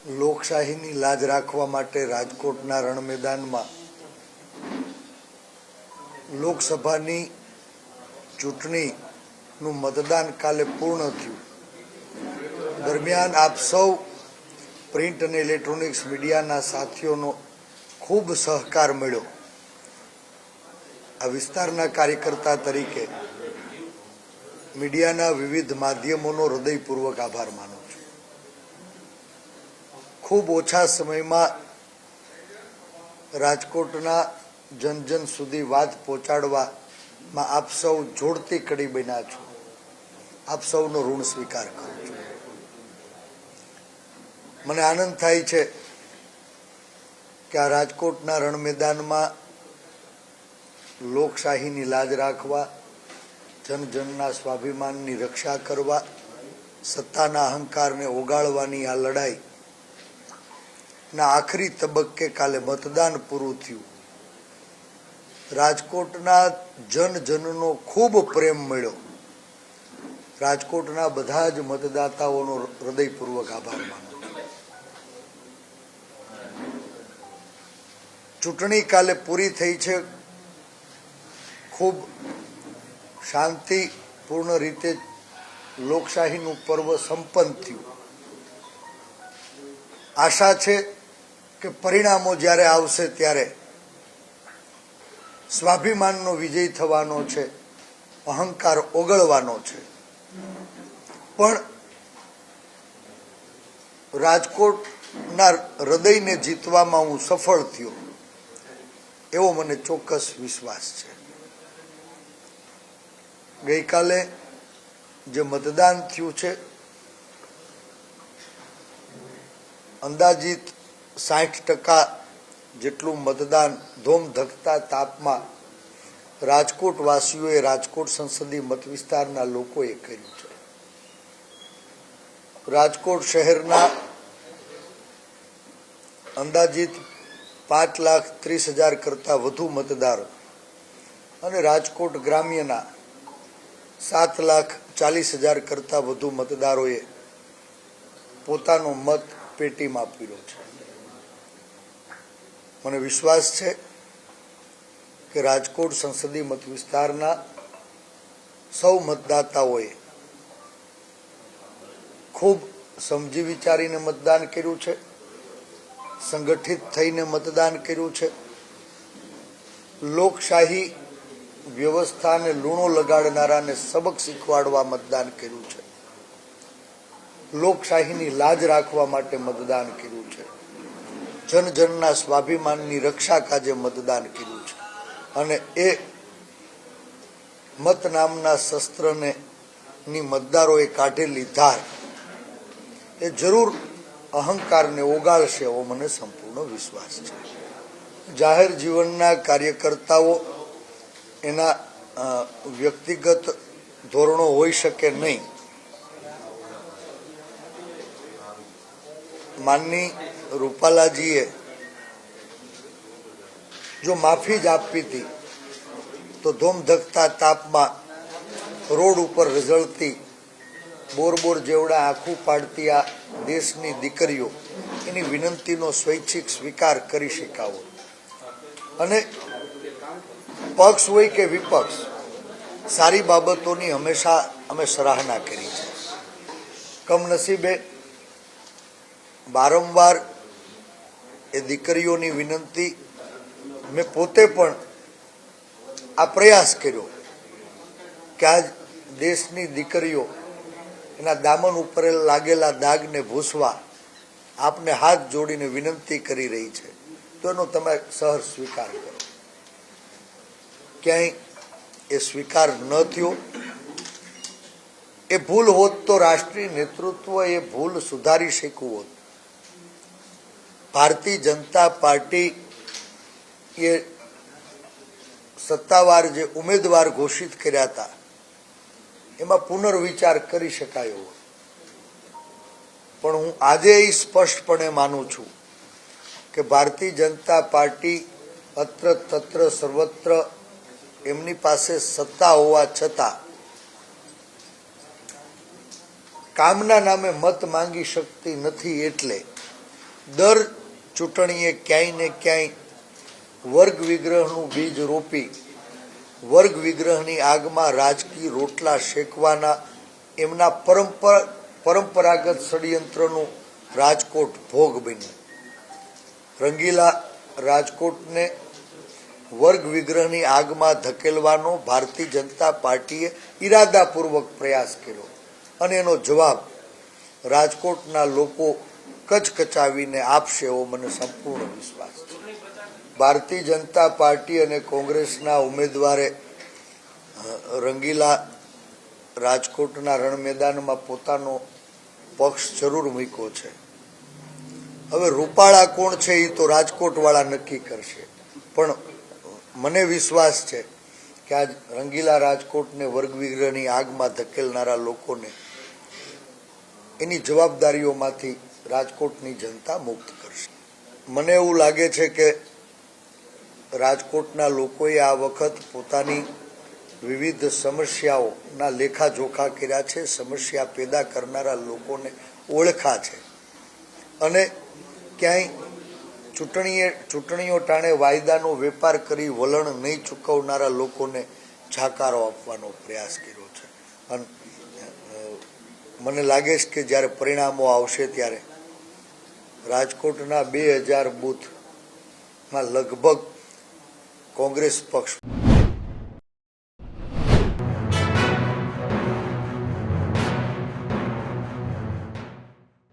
લોકશાહીની લાજ રાખવા માટે રાજકોટના રણ મેદાનમાં લોકસભાની ચૂંટણીનું મતદાન કાલે પૂર્ણ થયું. દરમિયાન આપ સૌ પ્રિન્ટ અને ઇલેક્ટ્રોનિક્સ મીડિયાના સાથીઓનો ખૂબ સહકાર મળ્યો. આ વિસ્તારના કાર્યકર્તા તરીકે મીડિયાના વિવિધ માધ્યમોનો હૃદયપૂર્વક આભાર માનું છું. ખૂબ ઓછા સમયમાં રાજકોટના જન સુધી વાત પહોંચાડવામાં આપ સૌ જોડતી કડી બન્યા છો. આપ સૌનો ઋણ સ્વીકાર કરું છું. મને આનંદ થાય છે કે આ રાજકોટના રણ મેદાનમાં લોકશાહીની લાજ રાખવા, જનજનના સ્વાભિમાનની રક્ષા કરવા, સત્તાના અહંકારને ઓગાળવાની આ લડાઈ ના આખરી તબક્કે કાલે મતદાન પૂરું થયું. રાજકોટના જનજનનો ખૂબ પ્રેમ મળ્યો. રાજકોટના બધા જ મતદાતાઓનો હૃદયપૂર્વક આભાર માનું. ચૂંટણી કાલે પૂરી થઈ છે. ખૂબ શાંતિપૂર્ણ રીતે લોકશાહીનું પર્વ સંપન્ન થયું. આશા છે કે પરિણામો જ્યારે આવશે ત્યારે સ્વાભિમાનનો વિજય થવાનો છે, અહંકાર ઓગળવાનો છે. પણ રાજકોટના હૃદયને જીતવામાં હું સફળ થયો એવો મને ચોક્કસ વિશ્વાસ છે. ગઈકાલે જે મતદાન થયું છે, અંદાજિત 60% જેટલું મતદાન ધોમધખતા તાપમાં રાજકોટ વાસીઓએ, રાજકોટ સંસદીય મત વિસ્તારના લોકોએ કર્યું છે. રાજકોટ શહેરના અંદાજિત 5,30,000 કરતાં વધુ મતદારો અને રાજકોટ ગ્રામ્યના 7,40,000 કરતાં વધુ મતદારોએ પોતાનો મત પેટીમાં આપ્યો છે. મને વિશ્વાસ છે કે રાજકોટ સંસદીય મત વિસ્તારના સૌ મતદાતાઓએ ખૂબ સમજી વિચારીને મતદાન કર્યું છે, સંગઠિત થઈને મતદાન કર્યું છે. લોકશાહી વ્યવસ્થાને લૂણો લગાડનારાને સબક શીખવાડવા મતદાન કર્યું છે. લોકશાહીની લાજ રાખવા માટે મતદાન કર્યું છે. જનજનના સ્વાભિમાનની રક્ષા કાજે મતદાન કર્યું છે. અને એ મત નામના શસ્ત્રને ની મતદારોએ કાઢેલી ધાર એ જરૂર અહંકારને ઓગાળશે એવો મને સંપૂર્ણ વિશ્વાસ છે. જાહેર જીવનના કાર્યકર્તાઓ એના વ્યક્તિગત ધોરણો હોઈ શકે નહીં. માનની રૂપાલાજીએ જો માફી જ આપી હતી તો ધોમધખતા તાપમાં રોડ ઉપર રઝળતી બોર જેવડા આંખું પાડતી આ દેશની દીકરીઓ એની વિનંતીનો સ્વૈચ્છિક સ્વીકાર કરી શકાવો. અને પક્ષ હોય કે વિપક્ષ, સારી બાબતોની હંમેશા અમે સરાહના કરી છે. કમનસીબે વારંવાર એ દીકરીઓની વિનંતી મેં પોતે પણ આ પ્રયાસ કર્યો કે આજ દેશની દીકરીઓ એના દામન ઉપર લાગેલા દાગને ભૂસવા આપને હાથ જોડીને વિનંતી કરી રહી છે, તો એનો તમે સહર્ષ સ્વીકાર કરો. ક્યાંય એ સ્વીકાર ન થયો. એ ભૂલ હોત તો રાષ્ટ્રીય નેતૃત્વ એ ભૂલ સુધારી શક્યું હોત. ભારતીય જનતા પાર્ટી એ સત્તાવાર જે ઉમેદવાર ઘોષિત કર્યા હતા એમાં પુનર્વિચાર કરી શકાયો. પણ હું આજે સ્પષ્ટપણે માનું છું કે ભારતીય જનતા પાર્ટી અત્ર તત્ર સર્વત્ર એમની પાસે સત્તા હોવા છતાં કામના નામે મત માંગી શકતી નથી. એટલે દર ચૂંટણીએ ક્યાંય ને ક્યાંય વર્ગ વિગ્રહનું બીજ રોપી વર્ગ વિગ્રહની આગમાં રાજકીય રોટલા શેકવાના એમના પરંપરાગત ષડયંત્રનું રાજકોટ ભોગ બન્યું. રંગીલા રાજકોટને વર્ગ વિગ્રહની આગમાં ધકેલવાનો ભારતીય જનતા પાર્ટીએ ઈરાદાપૂર્વક પ્રયાસ કર્યો અને એનો જવાબ રાજકોટના લોકો કચકચાવીને આપશે એવો મને સંપૂર્ણ વિશ્વાસ છે. ભારતીય જનતા પાર્ટી અને કોંગ્રેસના ઉમેદવારે રંગીલા રાજકોટના રણ મેદાનમાં પોતાનો પક્ષ જરૂર મૂક્યો છે. હવે રૂપાળા કોણ છે એ તો રાજકોટવાળા નક્કી કરશે, પણ મને વિશ્વાસ છે કે આજ રંગીલા રાજકોટને વર્ગ વિગ્રહની આગમાં ધકેલનારા લોકોને એની જવાબદારીઓમાંથી રાજકોટની જનતા મુક્ત કરશે. મને એવું લાગે છે કે રાજકોટના લોકોએ આ વખત પોતાની વિવિધ સમસ્યાઓના લેખાજોખા કર્યા છે, સમસ્યા પેદા કરનારા લોકોને ઓળખા છે અને ક્યાંય ચૂંટણીઓ ટાણે વાયદાનો વેપાર કરી વલણ નહીં ચૂકવનારા લોકોને જાકારો આપવાનો પ્રયાસ કર્યો છે. અને મને લાગે છે કે જ્યારે પરિણામો આવશે ત્યારે રાજકોટના 2000 બૂથમાં લગભગ કોંગ્રેસ પક્ષ